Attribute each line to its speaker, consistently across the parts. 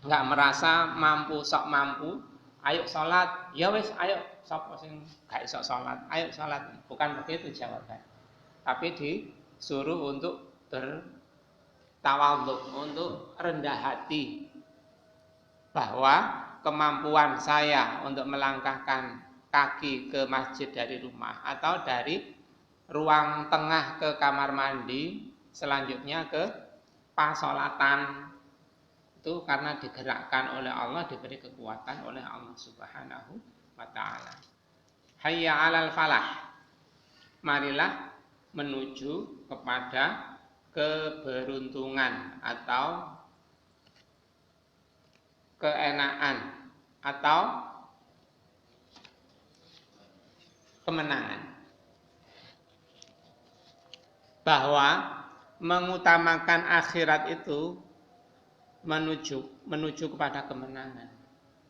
Speaker 1: nggak merasa mampu, sok mampu, ayo sholat, ya wis ayo sapa sing gak iso sholat, ayo sholat. Bukan begitu jawaban. Tapi disuruh untuk bertawadhu, untuk rendah hati bahwa kemampuan saya untuk melangkahkan kaki ke masjid dari rumah atau dari ruang tengah ke kamar mandi, selanjutnya ke pasolatan, itu karena digerakkan oleh Allah, diberi kekuatan oleh Allah Subhanahu wa ta'ala. Hayya 'alal falah. Marilah menuju kepada keberuntungan atau keenaan atau kemenangan. Bahwa mengutamakan akhirat itu menuju kepada kemenangan,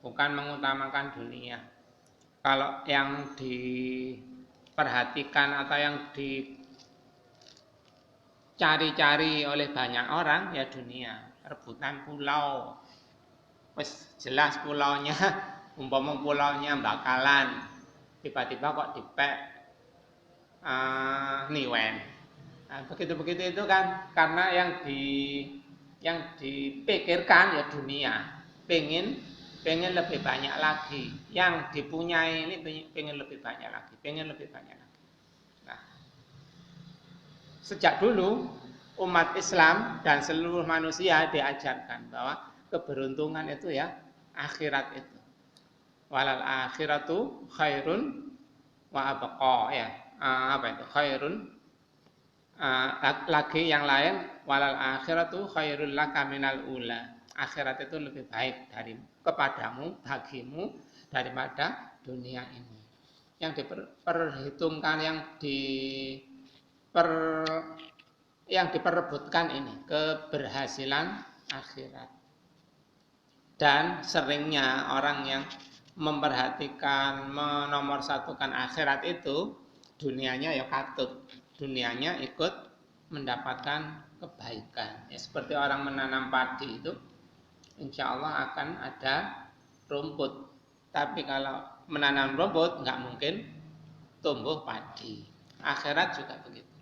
Speaker 1: bukan mengutamakan dunia. Kalau yang diperhatikan atau yang dicari-cari oleh banyak orang ya dunia, rebutan pulau. Wes jelas pulaunya, umpama pulaunya Bakalan, tiba-tiba kok dipek Niwen. Nah, begitu-begitu itu kan karena yang dipikirkan ya dunia, pengen lebih banyak lagi, yang dipunyai ini pengen lebih banyak lagi. Nah, sejak dulu umat Islam dan seluruh manusia diajarkan bahwa keberuntungan itu ya akhirat itu. Walal akhiratu khairun wa abqa ya. Apa itu? Khairun lagi yang lain, walal akhiratu khairul laka minal ula. Akhirat itu lebih baik kepadamu, bagimu daripada dunia ini. Yang diperhitungkan, yang diperebutkan ini keberhasilan akhirat. Dan seringnya orang yang memperhatikan, menomorsatukan akhirat itu, dunianya ya katut, dunianya ikut mendapatkan kebaikan. Ya, seperti orang menanam padi itu, insya Allah akan ada rumput. Tapi kalau menanam rumput nggak mungkin tumbuh padi. Akhirat juga begitu.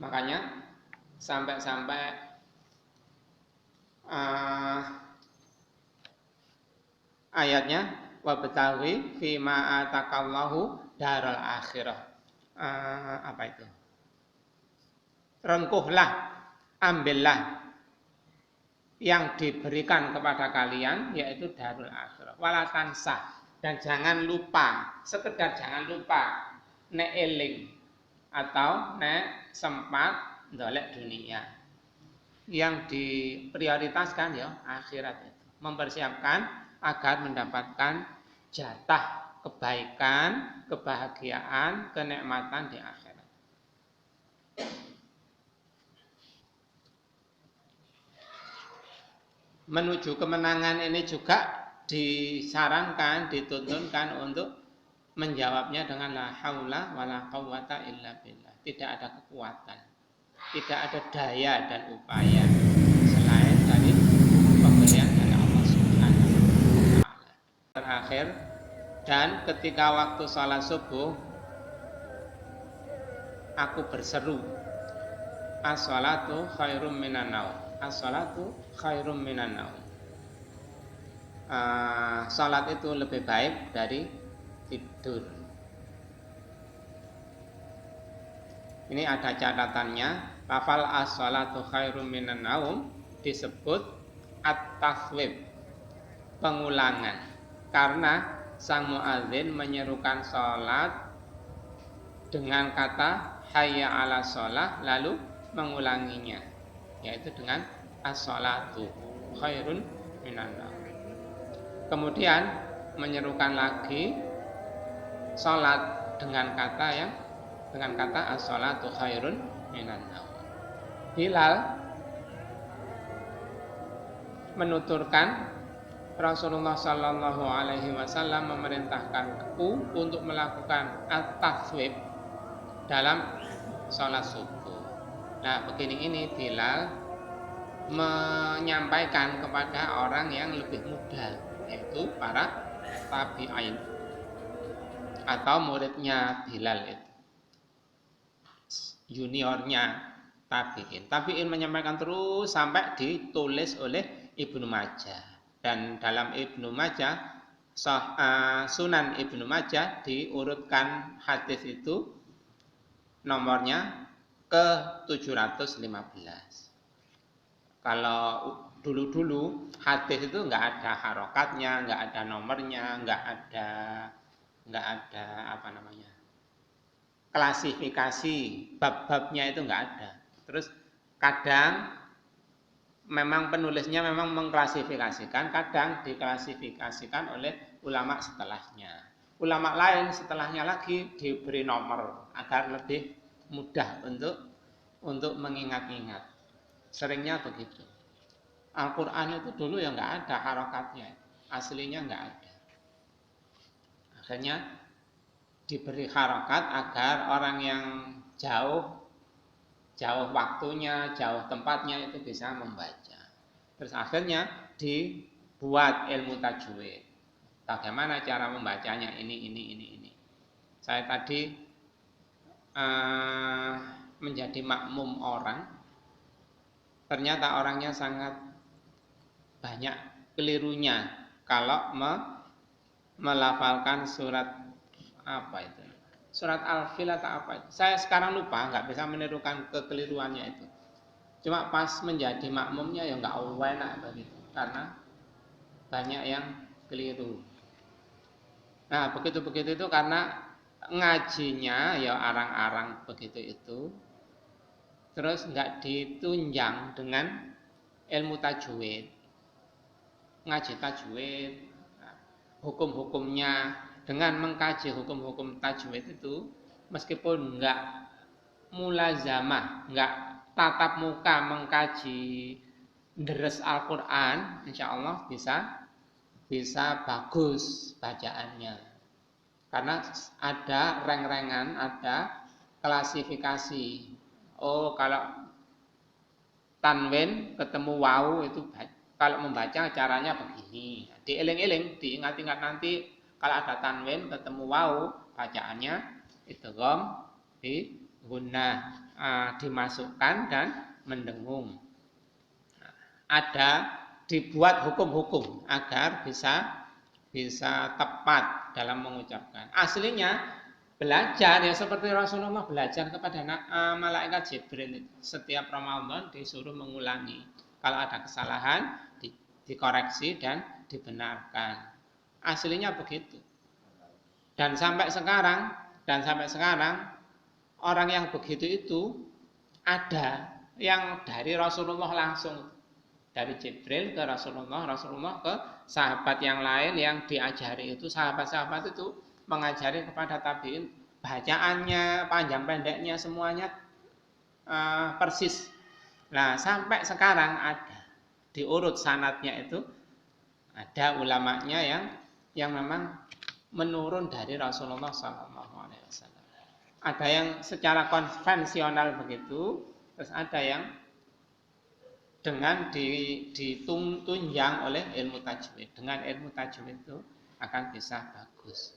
Speaker 1: Makanya sampai ayatnya wabtawi fima atakallahu daral akhirah. Apa itu? Rengkuhlah, ambillah yang diberikan kepada kalian, yaitu darul akhirah. Wala tansah, dan jangan lupa, sekedar jangan lupa nek eling atau nek sempat ndolek dunia. Yang diprioritaskan ya akhirat itu, mempersiapkan agar mendapatkan jatah kebaikan, kebahagiaan, kenikmatan di akhirat. Menuju kemenangan ini juga disarankan, dituntunkan untuk menjawabnya dengan la haula wala quwwata illa billah. Tidak ada kekuatan, tidak ada daya dan upaya selain dari pemberian dari Allah Subhanahu wa ta'ala. Terakhir, dan ketika waktu sholat subuh aku berseru, as-sholatu khairum minan naum. As-sholatu khairum minan naum. Sholat itu lebih baik dari tidur. Ini ada catatannya. Lafal as-sholatu khairum minan naum disebut at-taswib, pengulangan, karena sang muadzin menyerukan sholat dengan kata hayya ala sholah, lalu mengulanginya, yaitu dengan as-sholatu khairun minan naum. Kemudian menyerukan lagi sholat dengan kata as-sholatu khairun minan naum. Bilal menuturkan Rasulullah Sallallahu Alaihi Wasallam memerintahkanku untuk melakukan at-taswib dalam sholat subuh. Nah, begini ini Bilal menyampaikan kepada orang yang lebih muda, yaitu para tabi'in atau muridnya Bilal itu, juniornya tabi'in. Tabi'in menyampaikan terus sampai ditulis oleh Ibnu Majah. Dan dalam Ibnu Majah, Sunan Ibnu Majah diurutkan hadis itu nomornya ke 715. Kalau dulu hadis itu nggak ada harokatnya, nggak ada nomornya, nggak ada apa namanya, klasifikasi bab-babnya itu nggak ada. Terus kadang memang penulisnya memang mengklasifikasikan, kadang diklasifikasikan oleh ulama setelahnya. Ulama lain setelahnya lagi diberi nomor agar lebih mudah untuk mengingat-ingat. Seringnya begitu. Al-Quran itu dulu ya nggak ada harokatnya, aslinya nggak ada. Akhirnya diberi harokat agar orang yang jauh waktunya, jauh tempatnya itu bisa membaca. Terus akhirnya dibuat ilmu tajwid. Bagaimana cara membacanya ini. Saya tadi menjadi makmum orang. Ternyata orangnya sangat banyak kelirunya kalau melafalkan surat apa itu, surat Al-Fil atau apa itu. Saya sekarang lupa, nggak bisa menirukan kekeliruannya itu. Cuma pas menjadi makmumnya ya nggak enak begitu, karena banyak yang keliru. Nah begitu itu karena ngajinya ya arang-arang begitu itu. Terus nggak ditunjang dengan ilmu tajwid, ngaji tajwid, hukum-hukumnya. Dengan mengkaji hukum-hukum tajwid itu, meskipun nggak mulazamah, nggak tatap muka mengkaji deres Al-Quran, insya Allah bisa bagus bacaannya. Karena ada reng-rengan, ada klasifikasi. Oh, kalau tanwin ketemu wawu itu kalau membaca caranya begini. Dieling-eling, diingat-ingat nanti kalau ada tanwin ketemu wawu, bacaannya idgham di gunnah, dimasukkan dan mendengung. Ada dibuat hukum-hukum agar bisa tepat dalam mengucapkan. Aslinya belajar ya seperti Rasulullah belajar kepada malaikat Jibril, setiap Ramadan disuruh mengulangi. Kalau ada kesalahan dikoreksi dan dibenarkan. Aslinya begitu. Dan sampai sekarang orang yang begitu itu ada yang dari Rasulullah langsung, dari Jibril ke Rasulullah ke sahabat yang lain yang diajari itu, sahabat-sahabat itu mengajari kepada tabiin, bacaannya, panjang pendeknya semuanya persis. Nah, sampai sekarang ada diurut sanadnya itu, ada ulamanya yang memang menurun dari Rasulullah SAW. Ada yang secara konvensional begitu, terus ada yang dengan ditunjang oleh ilmu tajwid. Dengan ilmu tajwid itu akan bisa bagus.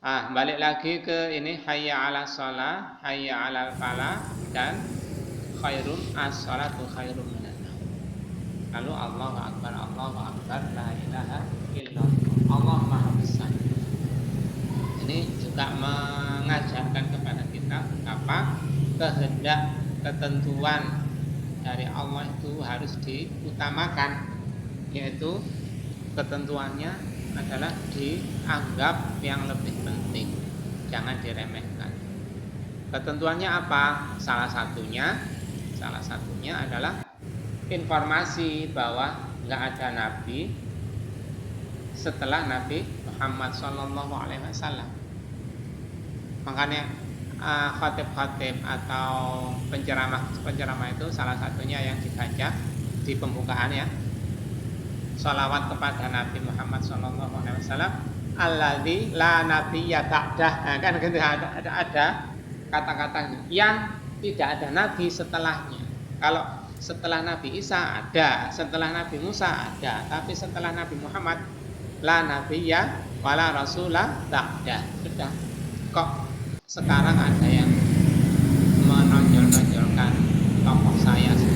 Speaker 1: Balik lagi ke ini, hayya 'alas shalah, hayya 'alal falah, dan khairun as-shalatu khairun minan naum. Lalu Allahu akbar, la ilaha illallah, Allah Maha Besar. Ini juga mengajarkan kepada kita apa kehendak, ketentuan dari Allah itu harus diutamakan, yaitu ketentuannya adalah dianggap yang lebih penting, jangan diremehkan. Ketentuannya apa? Salah satunya adalah informasi bahwa nggak ada nabi setelah Nabi Muhammad SAW. Makanya khatib atau penceramah itu salah satunya yang dibaca di pembukaan ya, sholawat kepada Nabi Muhammad SAW, alladzi la nabiyya ba'dah. Kan gitu, ada kata-kata yang tidak ada nabi setelahnya. Kalau Setelah Nabi Isa ada, setelah Nabi Musa ada, tapi setelah Nabi Muhammad la nabiyya wala rasulah ba'da. Sudah. Kok sekarang ada yang menonjol-nonjolkan tokoh saya seperti